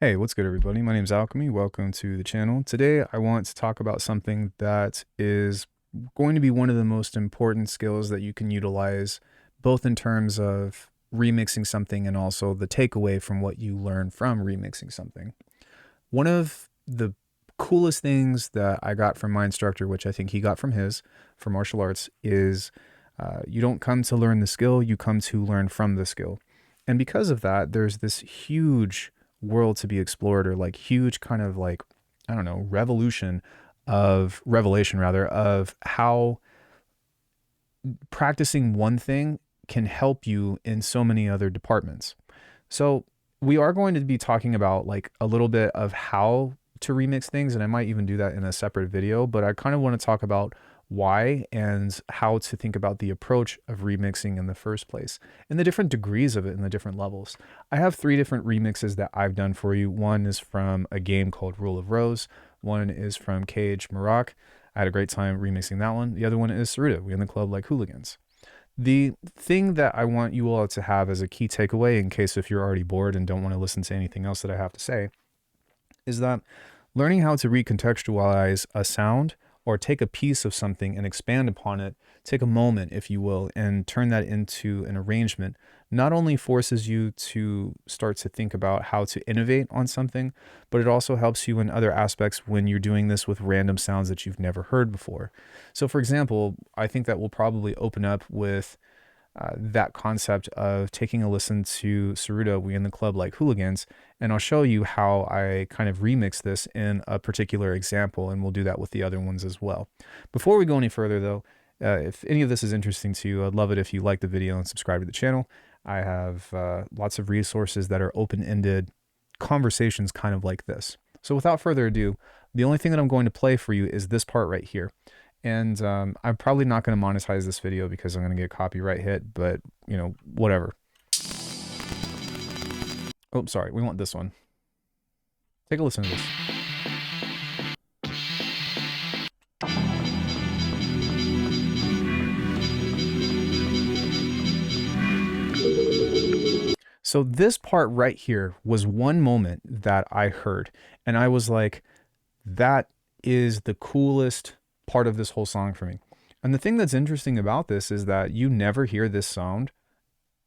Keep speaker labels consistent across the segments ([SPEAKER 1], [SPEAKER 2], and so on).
[SPEAKER 1] Hey, what's good, everybody? My name is Alckemy. Welcome to the channel. Today, I want to talk about something that is going to be one of the most important skills that you can utilize, both in terms of remixing something and also the takeaway from what you learn from remixing something. One of the coolest things that I got from my instructor, which I think he got from his for martial arts, is you don't come to learn the skill, you come to learn from the skill. And because of that, there's this huge world to be explored, or like huge kind of like, I don't know, revelation rather, of how practicing one thing can help you in so many other departments. So we are going to be talking about like a little bit of how to remix things, and I might even do that in a separate video, but I kind of want to talk about why and how to think about the approach of remixing in the first place and the different degrees of it and the different levels. I have 3 different remixes that I've done for you. One is from a game called Rule of Rose. One is from Cage Maroc. I had a great time remixing that one. The other one is Tsuruda. We in the club like hooligans. The thing that I want you all to have as a key takeaway, in case if you're already bored and don't want to listen to anything else that I have to say, is that learning how to recontextualize a sound or take a piece of something and expand upon it, take a moment, if you will, and turn that into an arrangement, not only forces you to start to think about how to innovate on something, but it also helps you in other aspects when you're doing this with random sounds that you've never heard before. So for example, I think that we'll probably open up with that concept of taking a listen to Tsuruda, We in the Club Like Hooligans, and I'll show you how I kind of remix this in a particular example, and we'll do that with the other ones as well. Before we go any further though, if any of this is interesting to you, I'd love it if you like the video and subscribe to the channel. I have lots of resources that are open-ended conversations kind of like this. So without further ado, the only thing that I'm going to play for you is this part right here. And I'm probably not going to monetize this video because I'm going to get copyright hit, but you know, whatever. Oh, sorry, we want this one. Take a listen to this. So this part right here was one moment that I heard, and I was like, that is the coolest part of this whole song for me. And the thing that's interesting about this is that you never hear this sound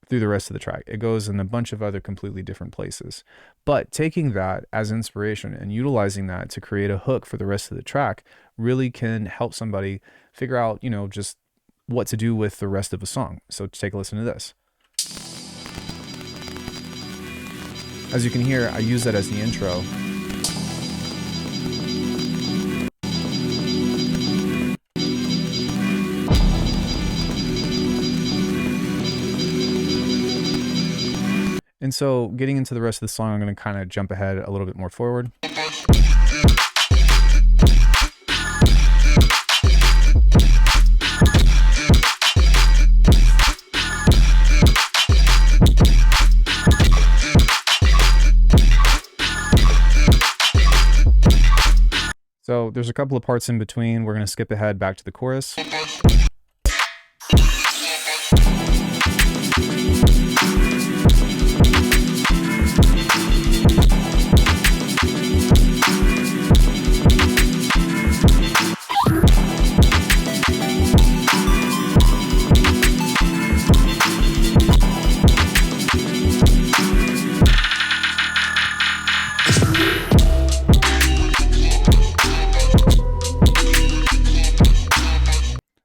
[SPEAKER 1] through the rest of the track. It goes in a bunch of other completely different places. But taking that as inspiration and utilizing that to create a hook for the rest of the track really can help somebody figure out, you know, just what to do with the rest of a song. So take a listen to this. As you can hear, I use that as the intro. And so getting into the rest of the song, I'm going to kind of jump ahead a little bit more forward. So there's a couple of parts in between. We're going to skip ahead back to the chorus.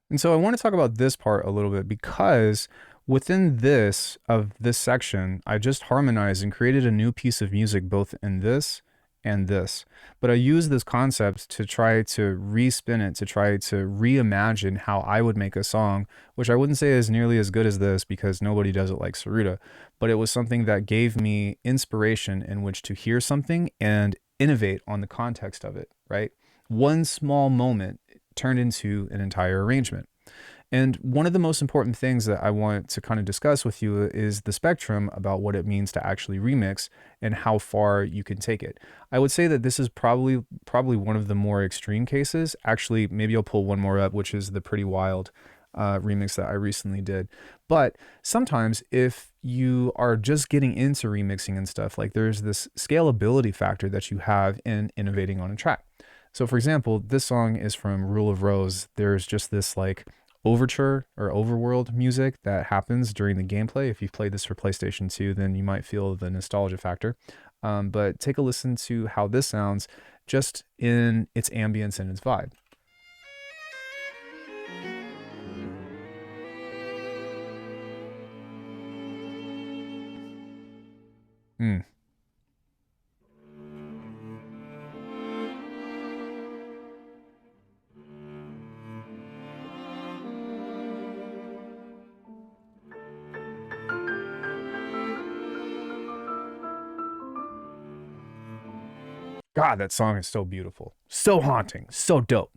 [SPEAKER 1] And so I want to talk about this part a little bit because within this section, I just harmonized and created a new piece of music both in this and this. But I use this concept to try to respin it, to try to reimagine how I would make a song, which I wouldn't say is nearly as good as this because nobody does it like Tsuruda, but it was something that gave me inspiration in which to hear something and innovate on the context of it, right? One small moment turned into an entire arrangement. And one of the most important things that I want to kind of discuss with you is the spectrum about what it means to actually remix and how far you can take it. I would say that this is probably one of the more extreme cases. Actually, maybe I'll pull one more up, which is the Pretty Wild remix that I recently did. But sometimes if you are just getting into remixing and stuff, like there's this scalability factor that you have in innovating on a track. So for example, this song is from Rule of Rose. There's just this like overture or overworld music that happens during the gameplay. If you've played this for PlayStation 2, then you might feel the nostalgia factor. But take a listen to how this sounds just in its ambience and its vibe. Mm. God, that song is so beautiful, so haunting, so dope.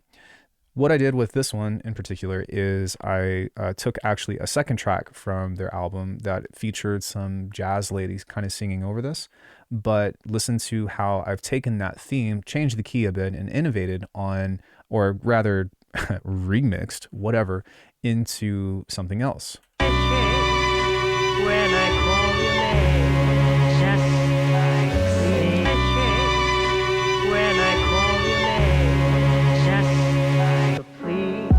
[SPEAKER 1] What I did with this one in particular is I took actually a second track from their album that featured some jazz ladies kind of singing over this, but listen to how I've taken that theme, changed the key a bit, and innovated on, or rather remixed, whatever, into something else. When I call your name, just like me. When I call your name, just like a plea.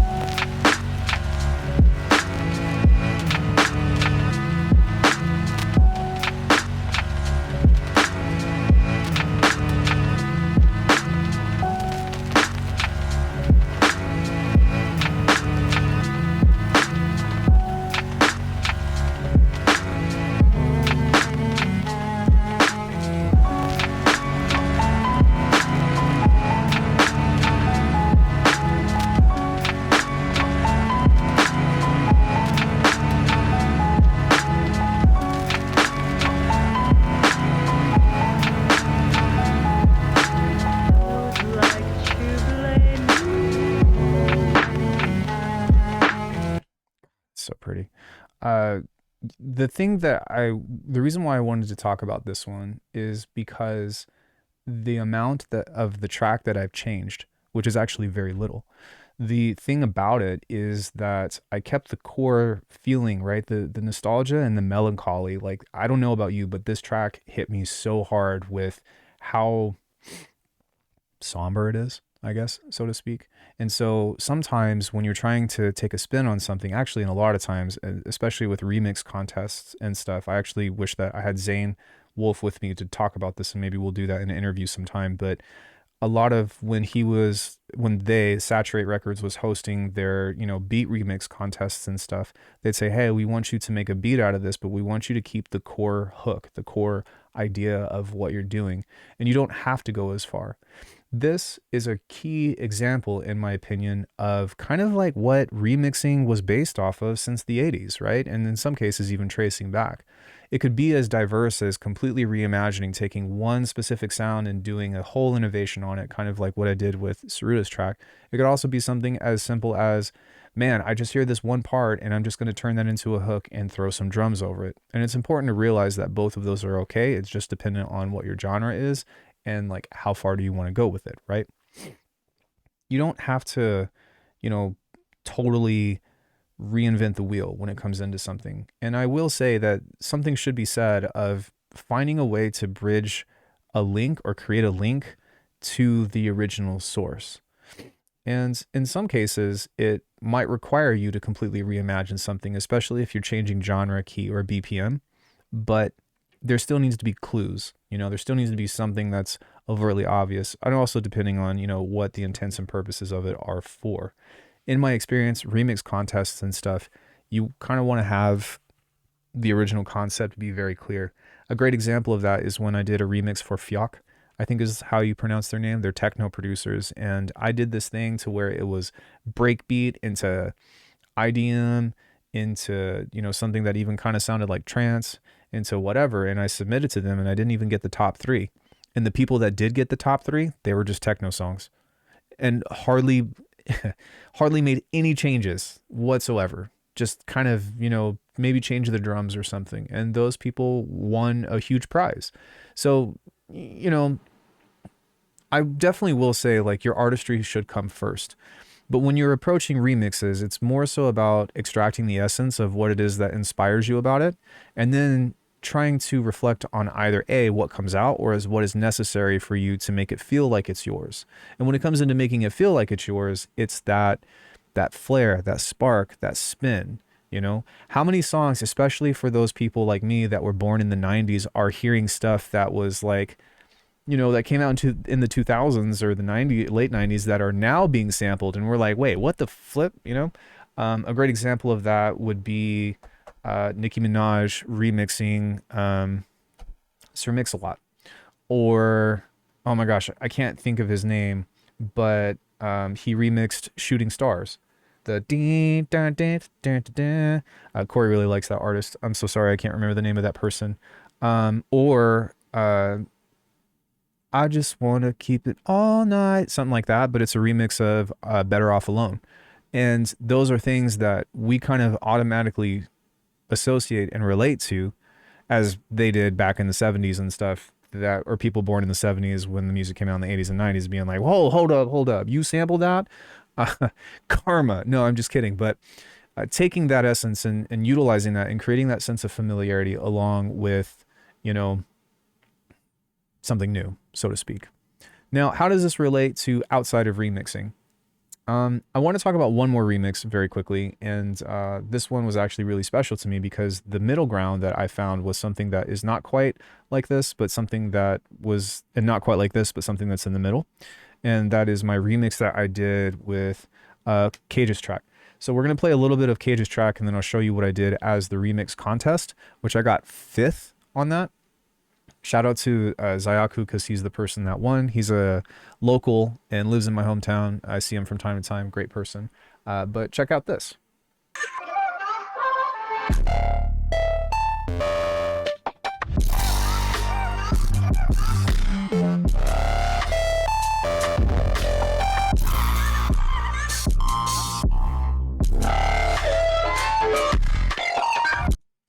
[SPEAKER 1] So pretty. The reason why I wanted to talk about this one is because the amount of the track that I've changed, which is actually very little. The thing about it is that I kept the core feeling, right? The nostalgia and the melancholy. Like, I don't know about you, but this track hit me so hard with how somber it is, I guess, so to speak. And so sometimes when you're trying to take a spin on something, actually, and a lot of times, especially with remix contests and stuff, I actually wish that I had Zane Wolf with me to talk about this, and maybe we'll do that in an interview sometime. But a lot of when Saturate Records was hosting their, beat remix contests and stuff, they'd say, hey, we want you to make a beat out of this, but we want you to keep the core hook, the core idea of what you're doing. And you don't have to go as far. This is a key example, in my opinion, of kind of like what remixing was based off of since the 80s, right? And in some cases, even tracing back. It could be as diverse as completely reimagining, taking one specific sound and doing a whole innovation on it, kind of like what I did with Tsuruda's track. It could also be something as simple as, man, I just hear this one part and I'm just going to turn that into a hook and throw some drums over it. And it's important to realize that both of those are okay. It's just dependent on what your genre is and like how far do you want to go with it, right? You don't have to, totally reinvent the wheel when it comes into something. And I will say that something should be said of finding a way to bridge a link or create a link to the original source. And in some cases, it might require you to completely reimagine something, especially if you're changing genre, key, or BPM. But there still needs to be clues. There still needs to be something that's overtly obvious. And also depending on, what the intents and purposes of it are for. In my experience, remix contests and stuff, you kind of want to have the original concept be very clear. A great example of that is when I did a remix for Fyock, I think is how you pronounce their name. They're techno producers. And I did this thing to where it was breakbeat into IDM, into, something that even kind of sounded like trance, into whatever. And I submitted to them and I didn't even get the top 3. And the people that did get the top 3, they were just techno songs and hardly made any changes whatsoever. Just kind of, maybe change the drums or something. And those people won a huge prize. So, I definitely will say like your artistry should come first. But when you're approaching remixes, it's more so about extracting the essence of what it is that inspires you about it, and then trying to reflect on either A, what comes out, or as what is necessary for you to make it feel like it's yours. And when it comes into making it feel like it's yours, it's that flair, that spark, that spin. You know, how many songs, especially for those people like me that were born in the 90s, are hearing stuff that was like, you know, that came out in the 2000s or the late 90s that are now being sampled, and we're like, wait, what the flip? You know, a great example of that would be Nicki Minaj remixing Sir Mix-a-Lot, or oh my gosh, I can't think of his name, but he remixed Shooting Stars. The dee da da da da. Corey really likes that artist. I'm so sorry I can't remember the name of that person. Or I just want to keep it all night, something like that. But it's a remix of Better Off Alone, and those are things that we kind of automatically associate and relate to, as they did back in the 70s and stuff. That or people born in the 70s when the music came out in the 80s and 90s, being like, whoa, hold up, you sampled that? Karma. No, I'm just kidding. But taking that essence and utilizing that and creating that sense of familiarity along with, you know, something new, so to speak. Now, how does this relate to outside of remixing? I want to talk about one more remix very quickly, and this one was actually really special to me because the middle ground that I found was something that is not quite like this, but something that was, and not quite like this, but something that's in the middle. And that is my remix that I did with Kage's track. So we're going to play a little bit of Kage's track, and then I'll show you what I did as the remix contest, which I got 5th on that. Shout out to Zayaku, because he's the person that won. He's a local and lives in my hometown. I see him from time to time. Great person. But check out this.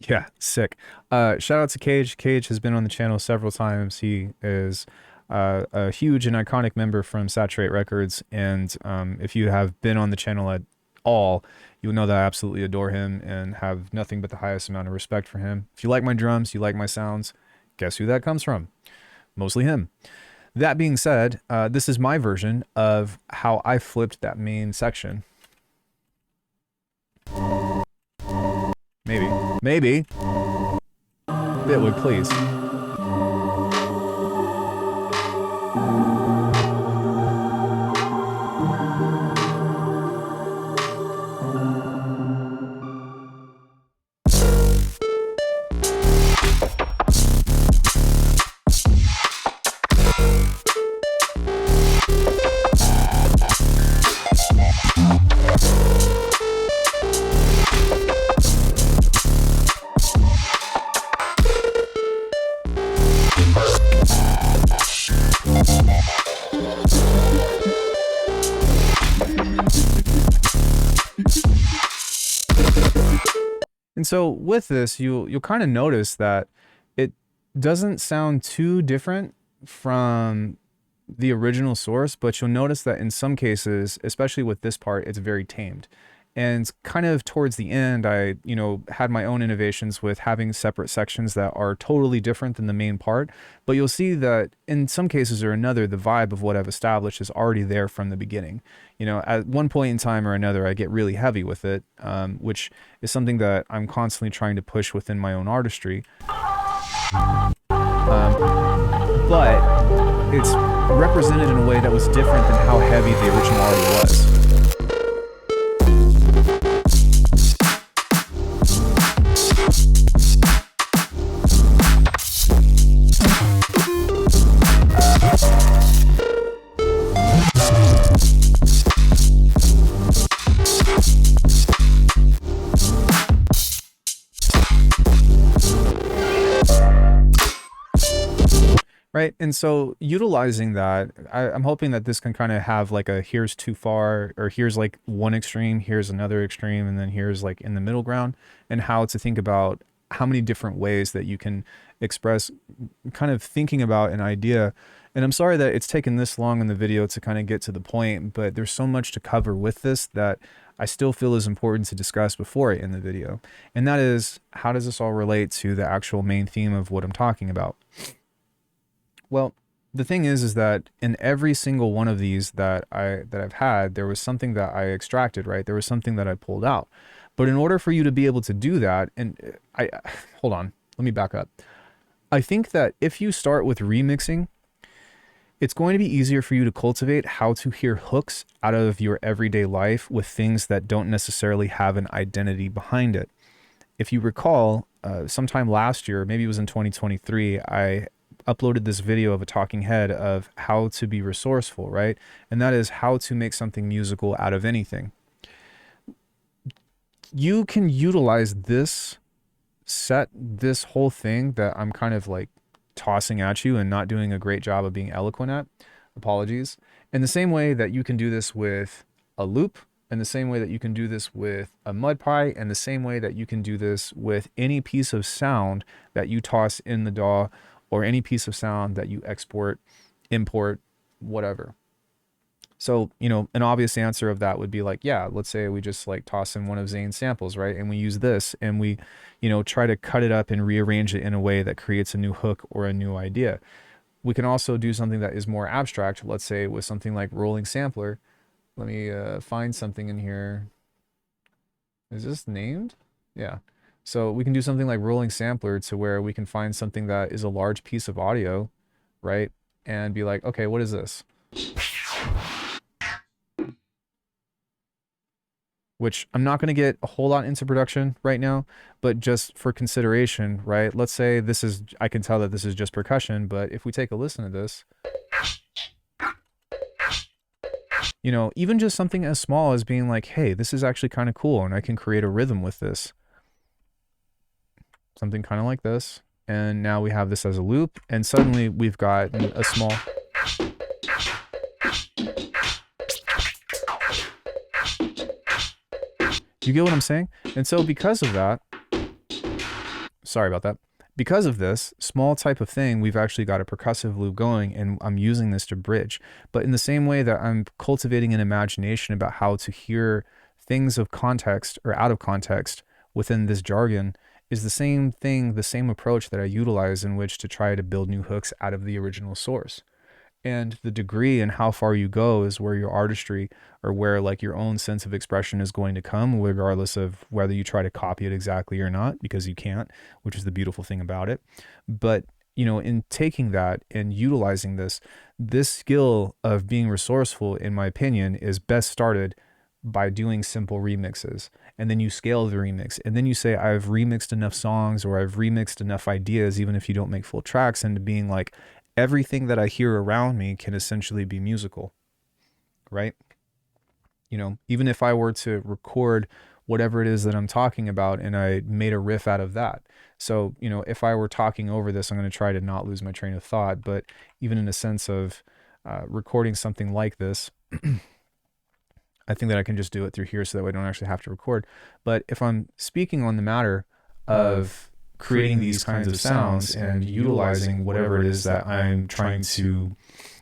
[SPEAKER 1] Yeah, sick. Shout out to Kage. Kage has been on the channel several times. He is a huge and iconic member from Saturate Records, and if you have been on the channel at all, you'll know that I absolutely adore him and have nothing but the highest amount of respect for him. If you like my drums, you like my sounds, guess who that comes from? Mostly him. That being said, this is my version of how I flipped that main section. Maybe. Bitwood, please. And so with this, you'll kind of notice that it doesn't sound too different from the original source, but you'll notice that in some cases, especially with this part, it's very tamed. And kind of towards the end, I, had my own innovations with having separate sections that are totally different than the main part. But you'll see that in some cases or another, the vibe of what I've established is already there from the beginning. At one point in time or another, I get really heavy with it, which is something that I'm constantly trying to push within my own artistry. But it's represented in a way that was different than how heavy the original already was. Right. And so utilizing that, I'm hoping that this can kind of have like a here's too far, or here's like one extreme, here's another extreme, and then here's like in the middle ground, and how to think about how many different ways that you can express kind of thinking about an idea. And I'm sorry that it's taken this long in the video to kind of get to the point, but there's so much to cover with this that I still feel is important to discuss before I end the video. And that is, how does this all relate to the actual main theme of what I'm talking about? Well, the thing is that in every single one of these that I've had, there was something that I extracted, right? There was something that I pulled out. But in order for you to be able to do that, and hold on, let me back up. I think that if you start with remixing, it's going to be easier for you to cultivate how to hear hooks out of your everyday life with things that don't necessarily have an identity behind it. If you recall, sometime last year, maybe it was in 2023, I uploaded this video of a talking head of how to be resourceful, right? And that is how to make something musical out of anything. You can utilize this whole thing that I'm kind of like tossing at you and not doing a great job of being eloquent at. Apologies. In the same way that you can do this with a loop, in the same way that you can do this with a mud pie, and the same way that you can do this with any piece of sound that you toss in the DAW, or any piece of sound that you export, import, whatever. So, you know, an obvious answer of that would be like, yeah, let's say we just like toss in one of Zane's samples, right? And we use this and we, you know, try to cut it up and rearrange it in a way that creates a new hook or a new idea. We can also do something that is more abstract, let's say with something like rolling sampler. Let me find something in here. Is this named? Yeah. So we can do something like rolling sampler to where we can find something that is a large piece of audio, right? And be like, okay, what is this? Which I'm not going to get a whole lot into production right now, but just for consideration, right? Let's say this is, I can tell that this is just percussion, but if we take a listen to this, you know, even just something as small as being like, hey, this is actually kind of cool and I can create a rhythm with this. Something kind of like this. And now we have this as a loop and suddenly we've got a small... You get what I'm saying? And so because of that, sorry about that. Because of this small type of thing, we've actually got a percussive loop going and I'm using this to bridge. But in the same way that I'm cultivating an imagination about how to hear things of context or out of context within this jargon is the same thing, the same approach that I utilize in which to try to build new hooks out of the original source. And the degree and how far you go is where your artistry or where like your own sense of expression is going to come, regardless of whether you try to copy it exactly or not, because you can't, which is the beautiful thing about it. But, you know, in taking that and utilizing this skill of being resourceful, in my opinion, is best started by doing simple remixes. And then you scale the remix. And then you say, I've remixed enough songs or I've remixed enough ideas, even if you don't make full tracks, into being like, everything that I hear around me can essentially be musical, right? You know, even if I were to record whatever it is that I'm talking about and I made a riff out of that. So, you know, if I were talking over this, I'm going to try to not lose my train of thought, but even in a sense of recording something like this, I think that I can just do it through here so that way I don't actually have to record. But if I'm speaking on the matter of creating these kinds of sounds and utilizing whatever it is that I'm trying to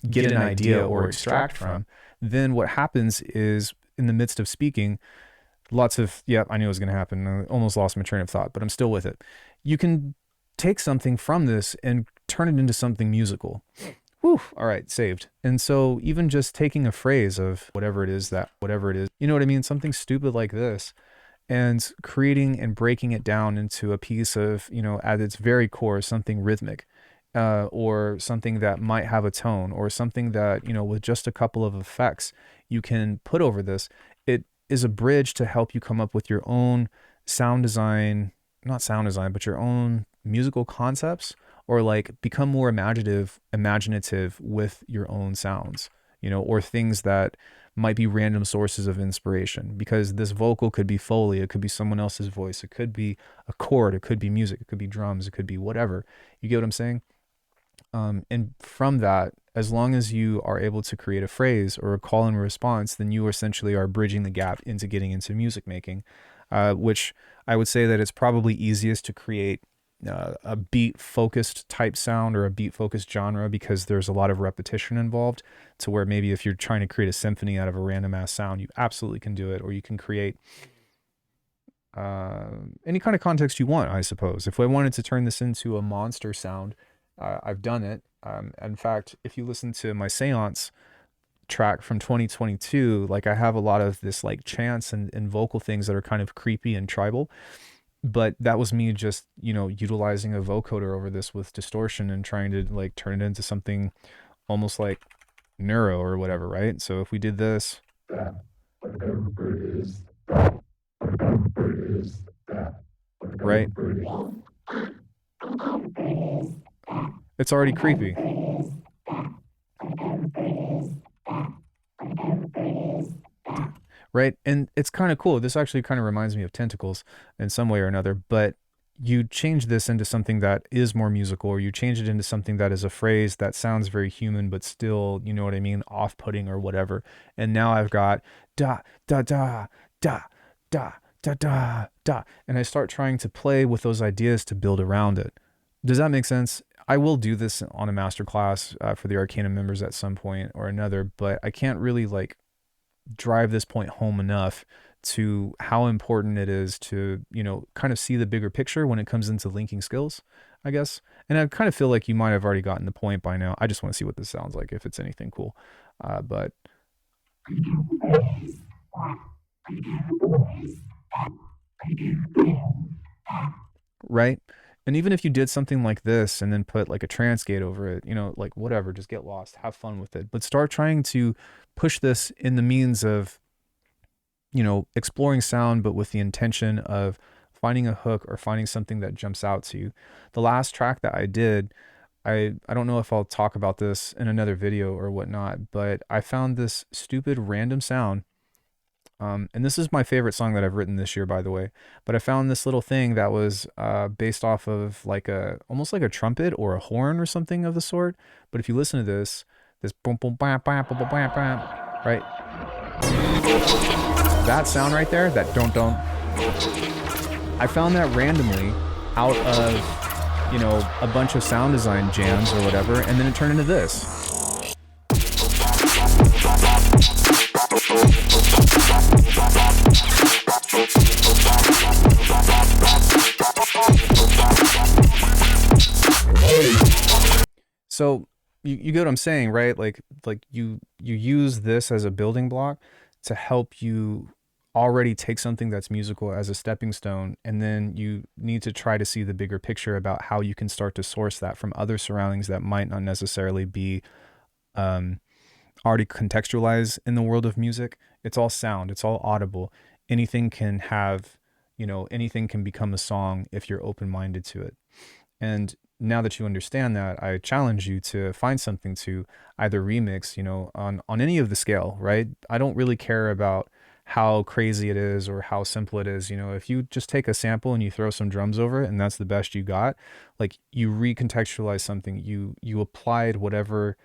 [SPEAKER 1] get an idea or extract from, then what happens is in the midst of speaking, lots of, yeah, I knew it was going to happen. I almost lost my train of thought, but I'm still with it. You can take something from this and turn it into something musical. Whew, all right, saved. And so even just taking a phrase of whatever it is, you know what I mean? Something stupid like this, and creating and breaking it down into a piece of, you know, at its very core, something rhythmic, or something that might have a tone, or something that, you know, with just a couple of effects you can put over this. It is a bridge to help you come up with your own sound design, not sound design, but your own musical concepts, or like become more imaginative with your own sounds, you know, or things that might be random sources of inspiration, because this vocal could be Foley, it could be someone else's voice, it could be a chord, it could be music, it could be drums, it could be whatever. You get what I'm saying? And from that, as long as you are able to create a phrase or a call and response, then you essentially are bridging the gap into getting into music making, which I would say that it's probably easiest to create a beat focused type sound or a beat focused genre, because there's a lot of repetition involved, to where maybe if you're trying to create a symphony out of a random ass sound, you absolutely can do it. Or you can create any kind of context you want, I suppose. If I wanted to turn this into a monster sound, I've done it. In fact, if you listen to my seance track from 2022, like I have a lot of this like chants and vocal things that are kind of creepy and tribal, but that was me just, you know, utilizing a vocoder over this with distortion and trying to like turn it into something almost like neuro or whatever, right? So if we did this, right, it's already creepy. Right? And it's kind of cool. This actually kind of reminds me of Tentacles in some way or another, but you change this into something that is more musical, or you change it into something that is a phrase that sounds very human, but still, you know what I mean, off-putting or whatever. And now I've got da, da, da, da, da, da, da, da. And I start trying to play with those ideas to build around it. Does that make sense? I will do this on a masterclass for the ARCANUM members at some point or another, but I can't really like drive this point home enough to how important it is to, you know, kind of see the bigger picture when it comes into linking skills, I guess. And I kind of feel like you might have already gotten the point by now. I just want to see what this sounds like, if it's anything cool. But right. And even if you did something like this and then put like a trance gate over it, you know, like whatever, just get lost, have fun with it, but start trying to push this in the means of, you know, exploring sound, but with the intention of finding a hook or finding something that jumps out to you. The last track that I did, I don't know if I'll talk about this in another video or whatnot, but I found this stupid random sound. And this is my favorite song that I've written this year, by the way. But I found this little thing that was based off of like almost like a trumpet or a horn or something of the sort. But if you listen to this boom boom bam bam bam bam bam, right? That sound right there, that don't. I found that randomly out of, you know, a bunch of sound design jams or whatever, and then it turned into this. So you get what I'm saying, right? Like you use this as a building block to help you already take something that's musical as a stepping stone, and then you need to try to see the bigger picture about how you can start to source that from other surroundings that might not necessarily be already contextualized in the world of music. It's all sound, it's all audible. Anything can have, you know, anything can become a song if you're open-minded to it. And now that you understand that, I challenge you to find something to either remix, you know, on any of the scale, right? I don't really care about how crazy it is or how simple it is. You know, if you just take a sample and you throw some drums over it and that's the best you got, like you recontextualize something, you applied whatever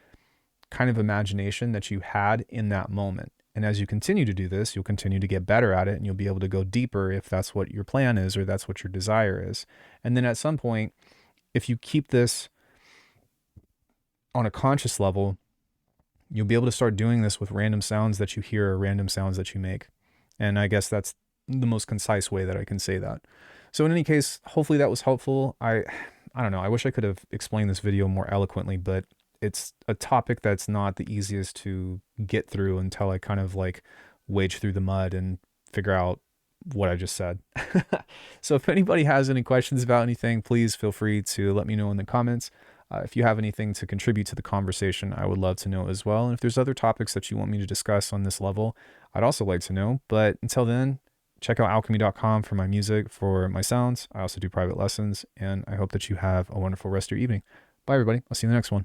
[SPEAKER 1] kind of imagination that you had in that moment. And as you continue to do this, you'll continue to get better at it, and you'll be able to go deeper if that's what your plan is or that's what your desire is. And then at some point, if you keep this on a conscious level, you'll be able to start doing this with random sounds that you hear or random sounds that you make. And I guess that's the most concise way that I can say that. So in any case, hopefully that was helpful. I don't know. I wish I could have explained this video more eloquently, but it's a topic that's not the easiest to get through until I kind of like wade through the mud and figure out what I just said. So if anybody has any questions about anything, please feel free to let me know in the comments. If you have anything to contribute to the conversation, I would love to know as well. And if there's other topics that you want me to discuss on this level, I'd also like to know. But until then, check out alchemy.com for my music, for my sounds. I also do private lessons, and I hope that you have a wonderful rest of your evening. Bye, everybody. I'll see you in the next one.